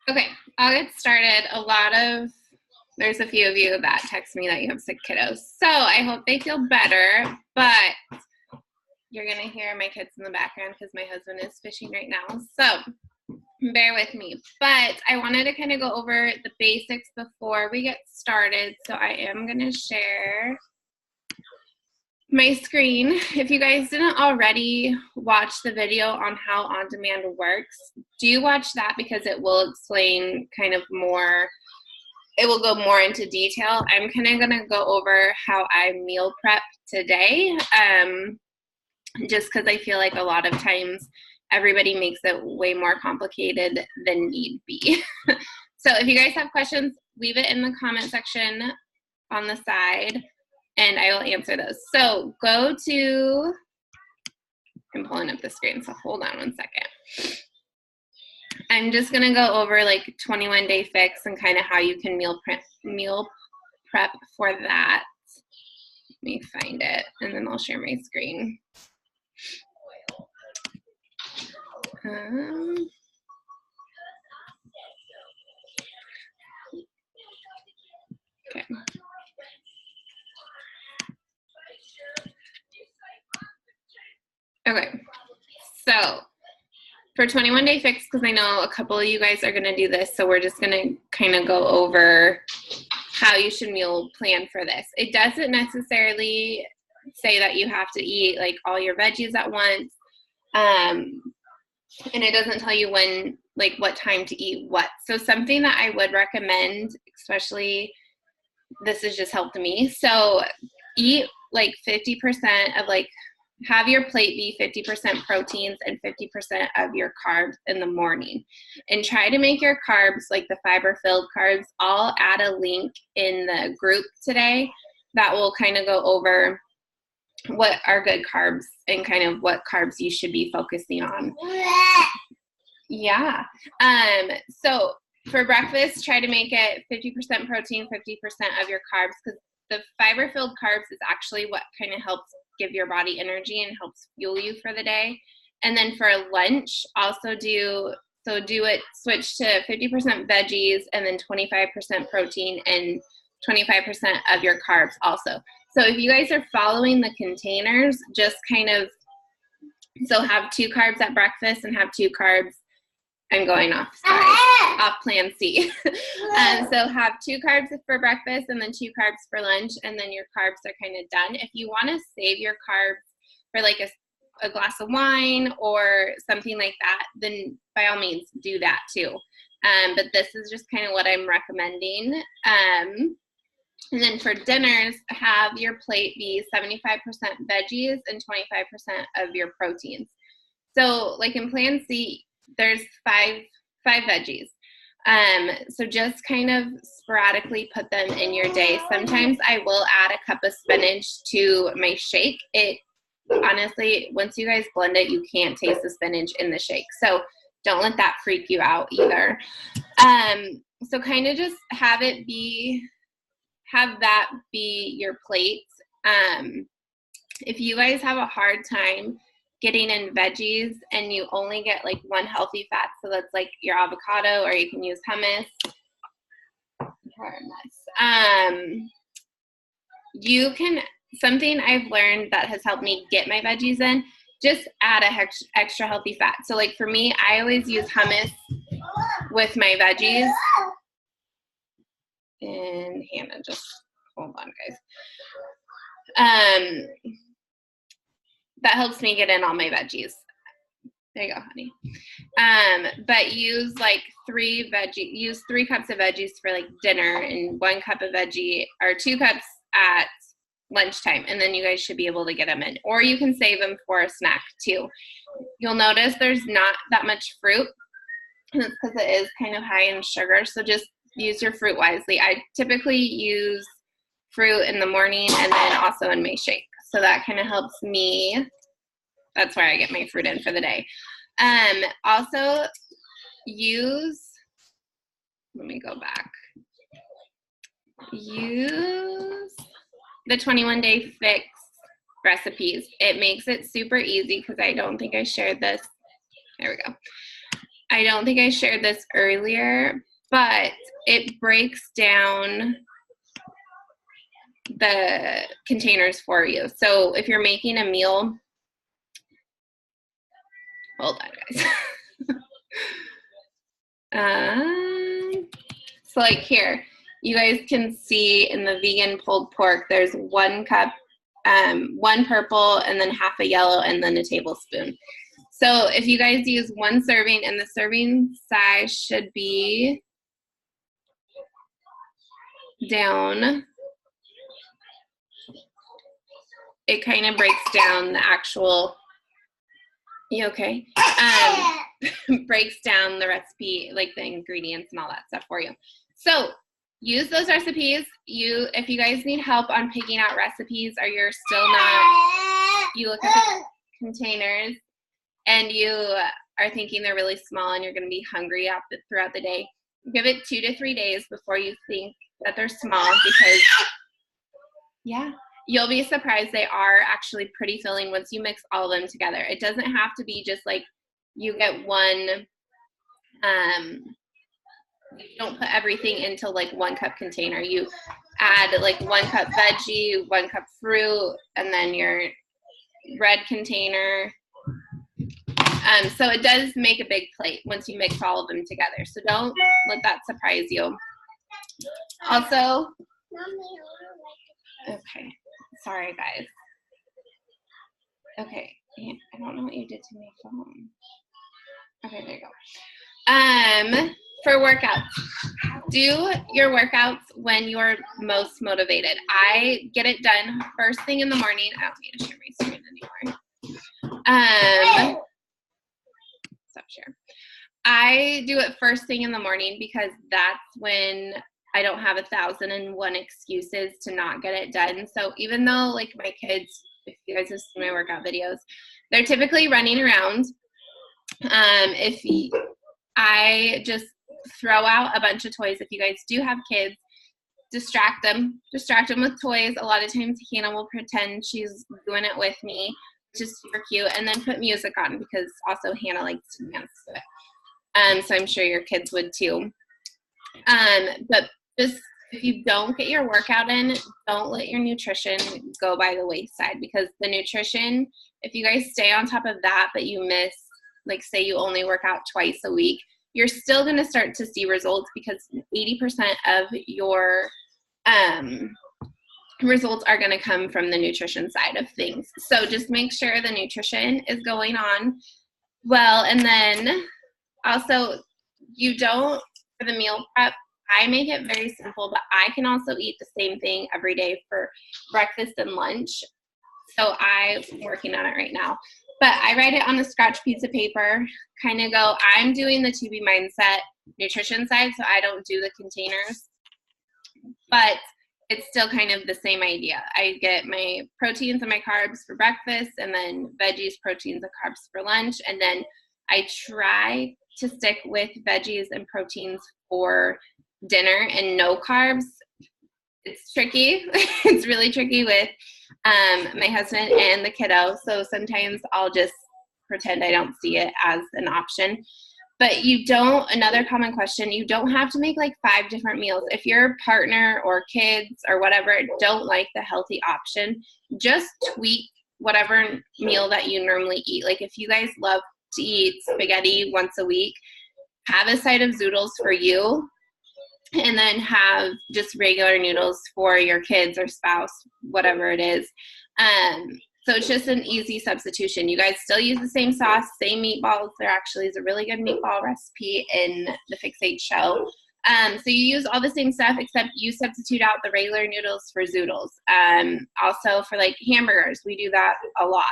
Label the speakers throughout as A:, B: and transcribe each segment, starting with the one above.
A: Okay, I'll get started. There's a few of you that text me that you have sick kiddos. So I hope they feel better, but you're gonna hear my kids in the background because my husband is fishing right now. So bear with me. But I wanted to kind of go over the basics before we get started. So I am gonna share my screen. If you guys didn't already watch the video on how on-demand works, do watch that because it will explain kind of more. It will go more into detail. I'm kind of going to go over how I meal prep today, just because I feel like a lot of times everybody makes it way more complicated than need be. So if you guys have questions, leave it in the comment section on the side, and I will answer those. So go to, I'm pulling up the screen, so hold on one second. I'm just gonna go over like 21 Day Fix and kind of how you can meal prep for that. Let me find it, and then I'll share my screen. Okay. Okay, so for 21 Day Fix, because I know a couple of you guys are gonna do this, so we're just gonna kind of go over how you should meal plan for this. It doesn't necessarily say that you have to eat like all your veggies at once, and it doesn't tell you when, like what time to eat what. So something that I would recommend, especially this has just helped me, so eat like 50% of like, have your plate be 50% proteins and 50% of your carbs in the morning. And try to make your carbs, like the fiber-filled carbs, I'll add a link in the group today that will kind of go over what are good carbs and kind of what carbs you should be focusing on. Yeah. So for breakfast, try to make it 50% protein, 50% of your carbs, because the fiber-filled carbs is actually what kind of helps give your body energy and helps fuel you for the day. And then for lunch, also switch to 50% veggies and then 25% protein and 25% of your carbs also. So if you guys are following the containers, just kind of, so have 2 carbs at breakfast and have 2 carbs. I'm going off, sorry, off plan C. So have 2 carbs for breakfast and then 2 carbs for lunch, and then your carbs are kind of done. If you want to save your carbs for like a glass of wine or something like that, then by all means do that too. But this is just kind of what I'm recommending. And then for dinners, have your plate be 75% veggies and 25% of your proteins. So like in plan C, there's five veggies. So just kind of sporadically put them in your day. Sometimes I will add a cup of spinach to my shake. It honestly, once you guys blend it, you can't taste the spinach in the shake. So don't let that freak you out either. So kind of just have that be your plate. If you guys have a hard time getting in veggies and you only get like 1 healthy fat, so that's like your avocado, or you can use hummus. You can, something I've learned that has helped me get my veggies in, just add a extra healthy fat. So like for me, I always use hummus with my veggies. And Hannah, just hold on, guys. That helps me get in all my veggies. There you go, honey. But use like 3 cups of veggies for like dinner and 1 cup of veggie, or 2 cups at lunchtime, and then you guys should be able to get them in. Or you can save them for a snack too. You'll notice there's not that much fruit, and it's because it is kind of high in sugar, so just use your fruit wisely. I typically use fruit in the morning and then also in my shake. So that kind of helps me. That's where I get my fruit in for the day. Also let me go back. Use the 21 Day Fix recipes. It makes it super easy because I don't think I shared this. There we go. I don't think I shared this earlier, but it breaks down the containers for you. So if you're making a meal, hold on, guys. So like here, you guys can see in the vegan pulled pork, there's 1 cup, 1 purple, and then half a yellow, and then a tablespoon. So if you guys use 1 serving, and the serving size should be down, it kind of breaks down the actual, you okay? Breaks down the recipe, like the ingredients and all that stuff for you. So use those recipes. If you guys need help on picking out recipes, or you're still not, you look at the containers and you are thinking they're really small and you're going to be hungry throughout the day, give it 2 to 3 days before you think that they're small, because yeah, you'll be surprised, they are actually pretty filling once you mix all of them together. It doesn't have to be just like you get one, you don't put everything into like 1 cup container. You add like 1 cup veggie, 1 cup fruit, and then your red container. So it does make a big plate once you mix all of them together. So don't let that surprise you. Also, okay, sorry guys. Okay, I don't know what you did to my phone. Okay, there you go. For workouts, do your workouts when you're most motivated. I get it done first thing in the morning. I don't need to share my screen anymore. Stop share. I do it first thing in the morning because that's when I don't have 1,001 excuses to not get it done. So even though like my kids, if you guys have seen my workout videos, they're typically running around. I just throw out a bunch of toys. If you guys do have kids, distract them with toys. A lot of times Hannah will pretend she's doing it with me, which is super cute, and then put music on, because also Hannah likes to dance to it. So I'm sure your kids would too. But just, if you don't get your workout in, don't let your nutrition go by the wayside, because the nutrition, if you guys stay on top of that, but you miss, like say you only work out twice a week, you're still going to start to see results, because 80% of your results are going to come from the nutrition side of things. So just make sure the nutrition is going on well. And then also, for the meal prep, I make it very simple, but I can also eat the same thing every day for breakfast and lunch. So I'm working on it right now. But I write it on a scratch piece of paper, kind of go, I'm doing the 2B Mindset nutrition side, so I don't do the containers. But it's still kind of the same idea. I get my proteins and my carbs for breakfast, and then veggies, proteins, and carbs for lunch. And then I try to stick with veggies and proteins for dinner and no carbs. It's tricky. It's really tricky with my husband and the kiddo. So sometimes I'll just pretend I don't see it as an option. But another common question, you don't have to make like 5 different meals. If your partner or kids or whatever don't like the healthy option, just tweak whatever meal that you normally eat. Like if you guys love to eat spaghetti once a week, have a side of zoodles for you, and then have just regular noodles for your kids or spouse, whatever it is. So it's just an easy substitution. You guys still use the same sauce, same meatballs. There actually is a really good meatball recipe in the Fix8 show. So you use all the same stuff, except you substitute out the regular noodles for zoodles. Also for like hamburgers, we do that a lot.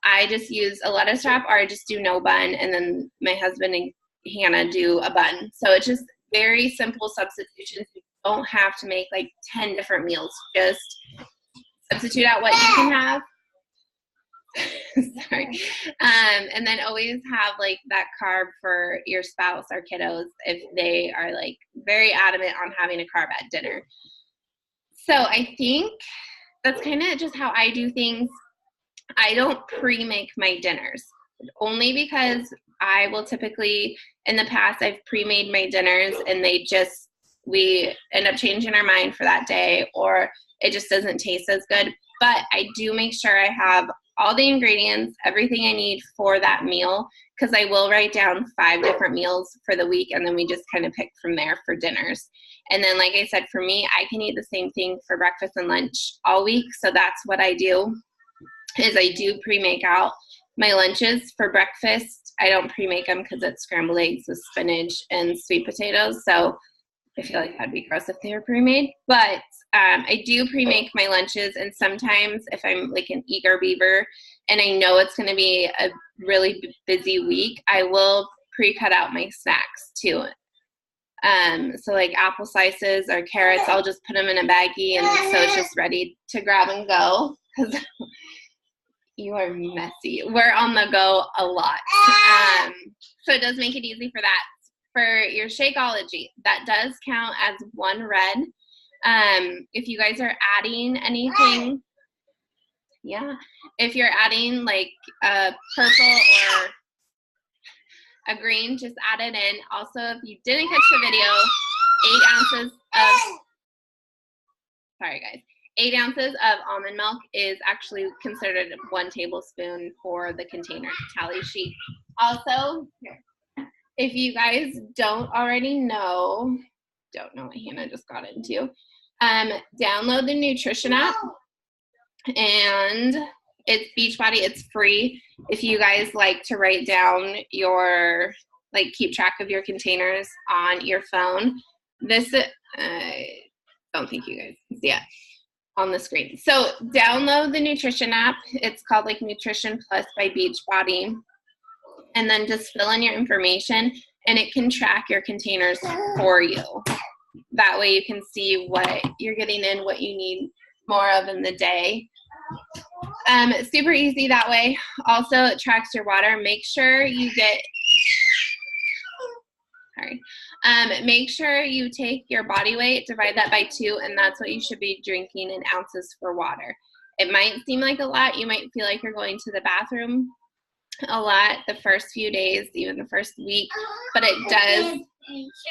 A: I just use a lettuce wrap, or I just do no bun, and then my husband and Hannah do a bun. So it's just very simple substitutions. You don't have to make like 10 different meals. Just substitute out what you can have. Sorry. And then always have like that carb for your spouse or kiddos if they are like very adamant on having a carb at dinner. So I think that's kind of just how I do things. I don't pre-make my dinners. only because I will typically, in the past, I've pre-made my dinners and we end up changing our mind for that day, or it just doesn't taste as good. But I do make sure I have all the ingredients, everything I need for that meal, because I will write down 5 different meals for the week, and then we just kind of pick from there for dinners. And then, like I said, for me, I can eat the same thing for breakfast and lunch all week. So that's what I do, is I do pre-make out my lunches for breakfast. I don't pre-make them because it's scrambled eggs with spinach and sweet potatoes. So I feel like that'd be gross if they were pre-made. But I do pre-make my lunches, and sometimes if I'm like an eager beaver and I know it's going to be a really busy week, I will pre-cut out my snacks too. So like apple slices or carrots, I'll just put them in a baggie, and so it's just ready to grab and go. Because you are messy. We're on the go a lot. So it does make it easy for that. For your Shakeology, that does count as 1 red. If you guys are adding anything, if you're adding like a purple or a green, just add it in. Also, if you didn't catch the video, 8 ounces of almond milk is actually considered 1 tablespoon for the container tally sheet. Also, if you guys don't know what Hannah just got into, download the nutrition app, and it's Beachbody. It's free. If you guys like to write down keep track of your containers on your phone, I don't think you guys can see it on the screen. So download the nutrition app. It's called like Nutrition Plus by Beachbody. And then just fill in your information, and it can track your containers for you. That way you can see what you're getting in, what you need more of in the day. Super easy that way. Also, it tracks your water. Make sure you take your body weight, divide that by 2, and that's what you should be drinking in ounces for water. It might seem like a lot. You might feel like you're going to the bathroom a lot the first few days, even the first week, but it does. It's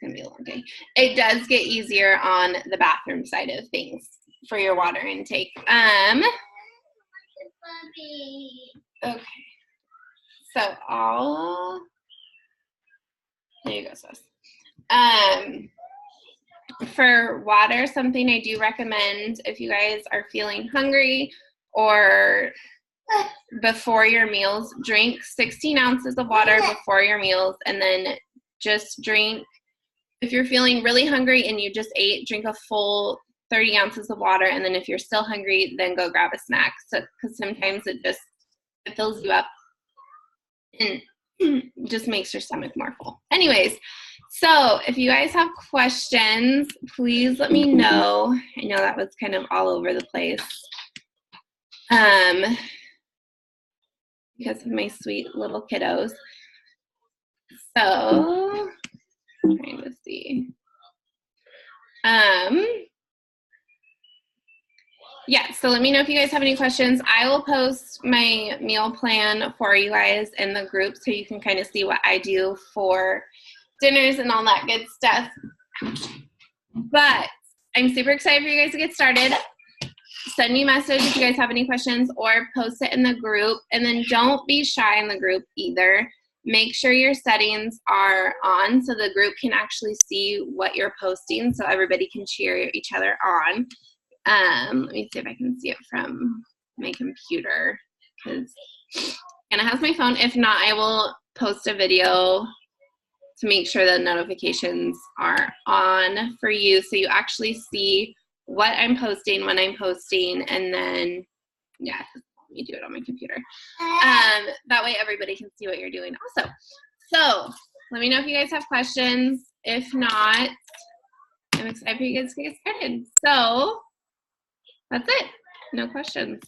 A: gonna be a long day. It does get easier on the bathroom side of things for your water intake. Okay. So there you go, sis. For water, something I do recommend if you guys are feeling hungry or before your meals, drink 16 ounces of water before your meals, and then just drink, if you're feeling really hungry and you just ate, drink a full 30 ounces of water, and then if you're still hungry, then go grab a snack. So, because sometimes it fills you up and just makes your stomach more full. Anyways, so if you guys have questions, please let me know. I know that was kind of all over the place. Because of my sweet little kiddos. So, trying to see. So let me know if you guys have any questions. I will post my meal plan for you guys in the group so you can kind of see what I do for dinners and all that good stuff. But I'm super excited for you guys to get started. Send me a message if you guys have any questions, or post it in the group. And then don't be shy in the group either. Make sure your settings are on so the group can actually see what you're posting, so everybody can cheer each other on. Let me see if I can see it from my computer, because Anna has my phone. If not, I will post a video to make sure the notifications are on for you, so you actually see what I'm posting, when I'm posting, and then, let me do it on my computer. That way everybody can see what you're doing also. So let me know if you guys have questions. If not, I'm excited for you guys to get started. So that's it. No questions.